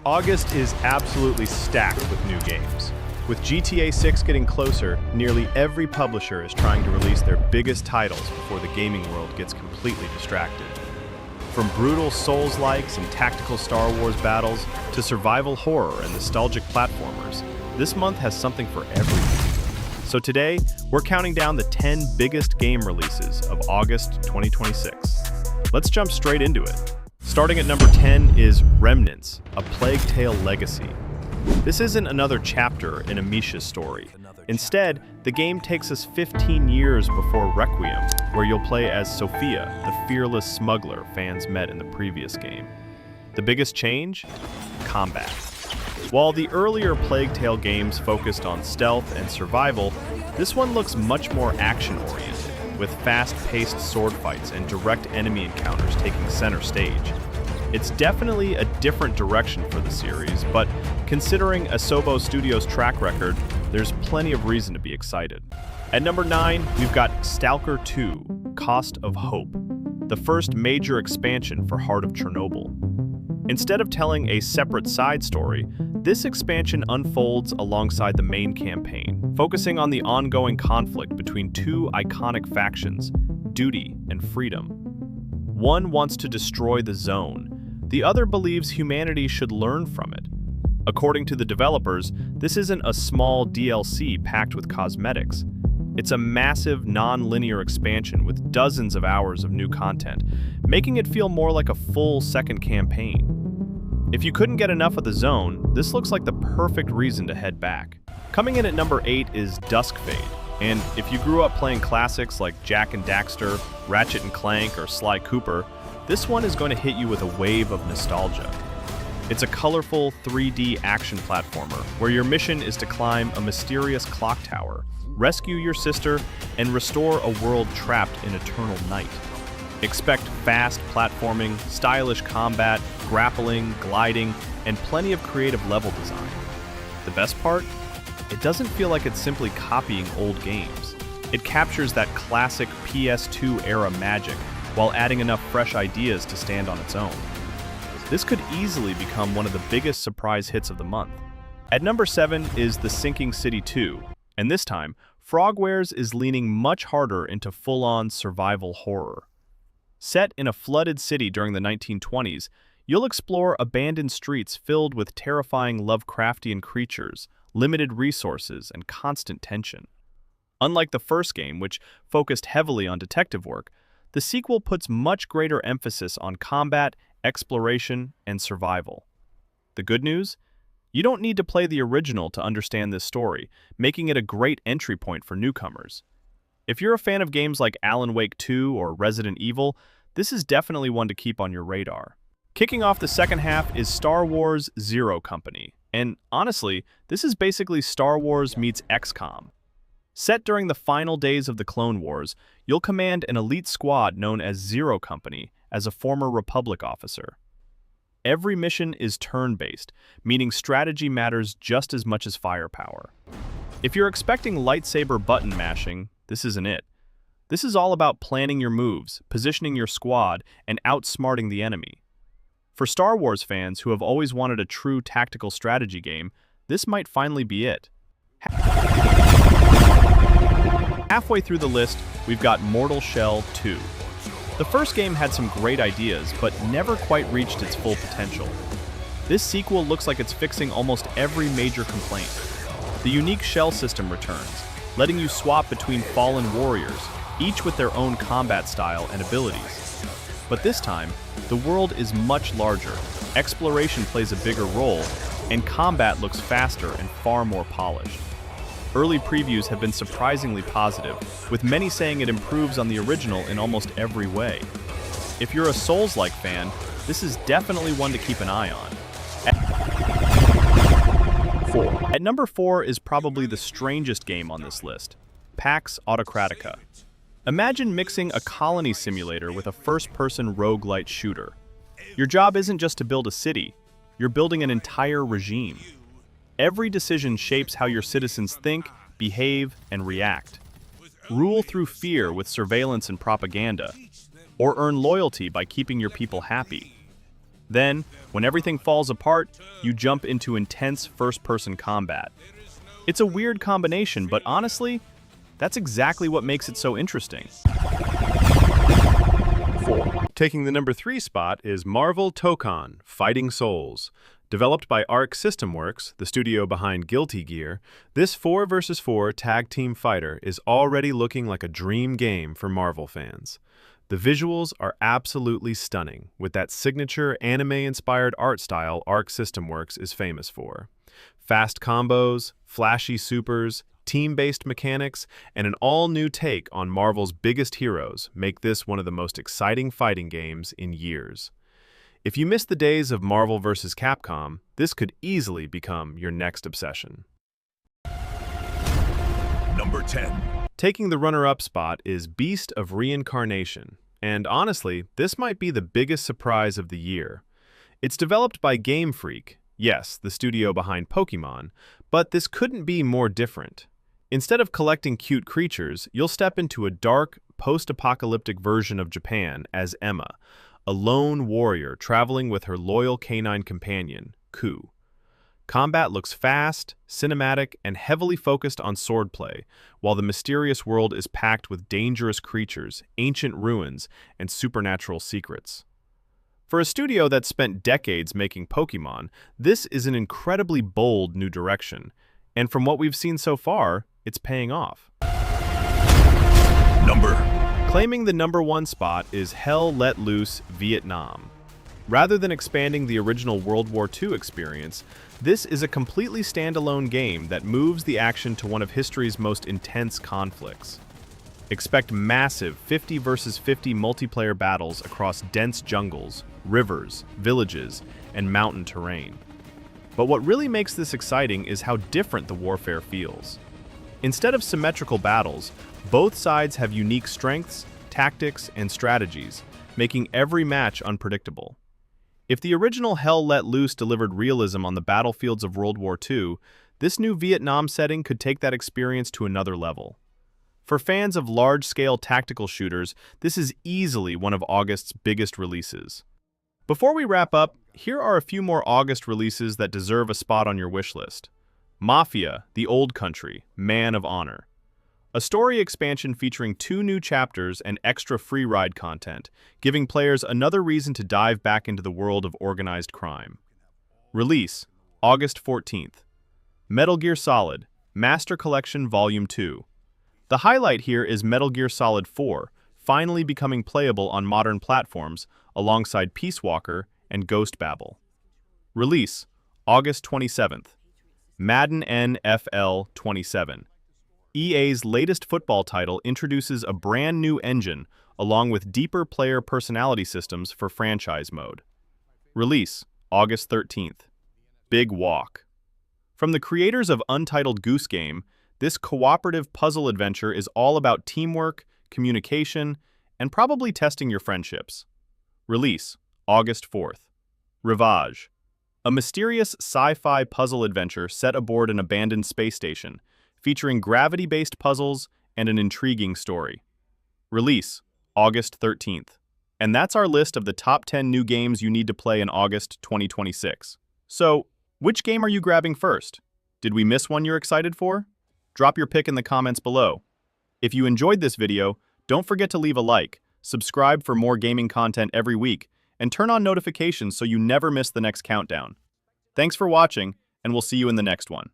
August is absolutely stacked with new games. With GTA 6 getting closer, nearly every publisher is trying to release their biggest titles before the gaming world gets completely distracted. From brutal Souls-likes and tactical Star Wars battles to survival horror and nostalgic platformers, this month has something for everyone. So today, we're counting down the 10 biggest game releases of August 2026. Let's jump straight into it. Starting at number 10 is Remnants, a Plague Tale Legacy. This isn't another chapter in Amisha's story. Instead, the game takes us 15 years before Requiem, where you'll play as Sophia, the fearless smuggler fans met in the previous game. The biggest change? Combat. While the earlier Plague Tale games focused on stealth and survival, this one looks much more action-oriented, with fast-paced sword fights and direct enemy encounters taking center stage. It's definitely a different direction for the series, but considering Asobo Studios' track record, there's plenty of reason to be excited. At number 9, we've got Stalker 2: Cost of Hope, the first major expansion for Heart of Chernobyl. Instead of telling a separate side story, this expansion unfolds alongside the main campaign, focusing on the ongoing conflict between two iconic factions, duty and freedom. One wants to destroy the zone. The other believes humanity should learn from it. According to the developers, this isn't a small DLC packed with cosmetics. It's a massive, non-linear expansion with dozens of hours of new content, making it feel more like a full second campaign. If you couldn't get enough of the zone, this looks like the perfect reason to head back. Coming in at number 8 is Duskfade, and if you grew up playing classics like Jak and Daxter, Ratchet and Clank, or Sly Cooper, this one is going to hit you with a wave of nostalgia. It's a colorful 3D action platformer where your mission is to climb a mysterious clock tower, rescue your sister, and restore a world trapped in eternal night. Expect fast platforming, stylish combat, grappling, gliding, and plenty of creative level design. The best part? It doesn't feel like it's simply copying old games. It captures that classic PS2 era magic while adding enough fresh ideas to stand on its own. This could easily become one of the biggest surprise hits of the month. At number 7 is The Sinking City 2, and this time, Frogwares is leaning much harder into full-on survival horror. Set in a flooded city during the 1920s, you'll explore abandoned streets filled with terrifying Lovecraftian creatures, limited resources, and constant tension. Unlike the first game, which focused heavily on detective work, the sequel puts much greater emphasis on combat, exploration, and survival. The good news? You don't need to play the original to understand this story, making it a great entry point for newcomers. If you're a fan of games like Alan Wake 2 or Resident Evil, this is definitely one to keep on your radar. Kicking off the second half is Star Wars Zero Company, and honestly, this is basically Star Wars meets XCOM. Set during the final days of the Clone Wars, you'll command an elite squad known as Zero Company as a former Republic officer. Every mission is turn-based, meaning strategy matters just as much as firepower. If you're expecting lightsaber button mashing, this isn't it. This is all about planning your moves, positioning your squad, and outsmarting the enemy. For Star Wars fans who have always wanted a true tactical strategy game, this might finally be it. Halfway through the list, we've got Mortal Shell 2. The first game had some great ideas, but never quite reached its full potential. This sequel looks like it's fixing almost every major complaint. The unique shell system returns, letting you swap between fallen warriors, each with their own combat style and abilities. But this time, the world is much larger, exploration plays a bigger role, and combat looks faster and far more polished. Early previews have been surprisingly positive, with many saying it improves on the original in almost every way. If you're a Souls-like fan, this is definitely one to keep an eye on. At number 4 is probably the strangest game on this list, Pax Autocratica. Imagine mixing a colony simulator with a first-person roguelite shooter. Your job isn't just to build a city, you're building an entire regime. Every decision shapes how your citizens think, behave, and react. Rule through fear with surveillance and propaganda, or earn loyalty by keeping your people happy. Then, when everything falls apart, you jump into intense first-person combat. It's a weird combination, but honestly, that's exactly what makes it so interesting. 4. Taking the number 3 spot is Marvel Tokon: Fighting Souls. Developed by Arc System Works, the studio behind Guilty Gear, this 4 vs 4 tag team fighter is already looking like a dream game for Marvel fans. The visuals are absolutely stunning, with that signature anime-inspired art style Arc System Works is famous for. Fast combos, flashy supers, team-based mechanics, and an all-new take on Marvel's biggest heroes make this one of the most exciting fighting games in years. If you miss the days of Marvel vs. Capcom, this could easily become your next obsession. Number 10. Taking the runner-up spot is Beast of Reincarnation, and honestly, this might be the biggest surprise of the year. It's developed by Game Freak, yes, the studio behind Pokémon, but this couldn't be more different. Instead of collecting cute creatures, you'll step into a dark, post-apocalyptic version of Japan as Emma, a lone warrior traveling with her loyal canine companion, Ku. Combat looks fast, cinematic, and heavily focused on swordplay, while the mysterious world is packed with dangerous creatures, ancient ruins, and supernatural secrets. For a studio that spent decades making Pokémon, this is an incredibly bold new direction, and from what we've seen so far, it's paying off. Claiming the number 1 spot is Hell Let Loose Vietnam. Rather than expanding the original World War II experience, this is a completely standalone game that moves the action to one of history's most intense conflicts. Expect massive 50 vs 50 multiplayer battles across dense jungles, rivers, villages, and mountain terrain. But what really makes this exciting is how different the warfare feels. Instead of symmetrical battles, both sides have unique strengths, tactics, and strategies, making every match unpredictable. If the original Hell Let Loose delivered realism on the battlefields of World War II, this new Vietnam setting could take that experience to another level. For fans of large-scale tactical shooters, this is easily one of August's biggest releases. Before we wrap up, here are a few more August releases that deserve a spot on your wish list. Mafia: The Old Country, Man of Honor. A story expansion featuring 2 new chapters and extra free ride content, giving players another reason to dive back into the world of organized crime. Release: August 14th. Metal Gear Solid: Master Collection Volume 2. The highlight here is Metal Gear Solid 4, finally becoming playable on modern platforms alongside Peace Walker and Ghost Babel. Release: August 27th. Madden NFL 27. EA's latest football title introduces a brand new engine along with deeper player personality systems for franchise mode. Release: August 13th. Big Walk. From the creators of Untitled Goose Game, this cooperative puzzle adventure is all about teamwork, communication, and probably testing your friendships. Release: August 4th. Rivage. A mysterious sci-fi puzzle adventure set aboard an abandoned space station, featuring gravity-based puzzles and an intriguing story. Release: August 13th. And that's our list of the top 10 new games you need to play in August 2026. So, which game are you grabbing first? Did we miss one you're excited for? Drop your pick in the comments below. If you enjoyed this video, don't forget to leave a like, subscribe for more gaming content every week, and turn on notifications so you never miss the next countdown. Thanks for watching, and we'll see you in the next one.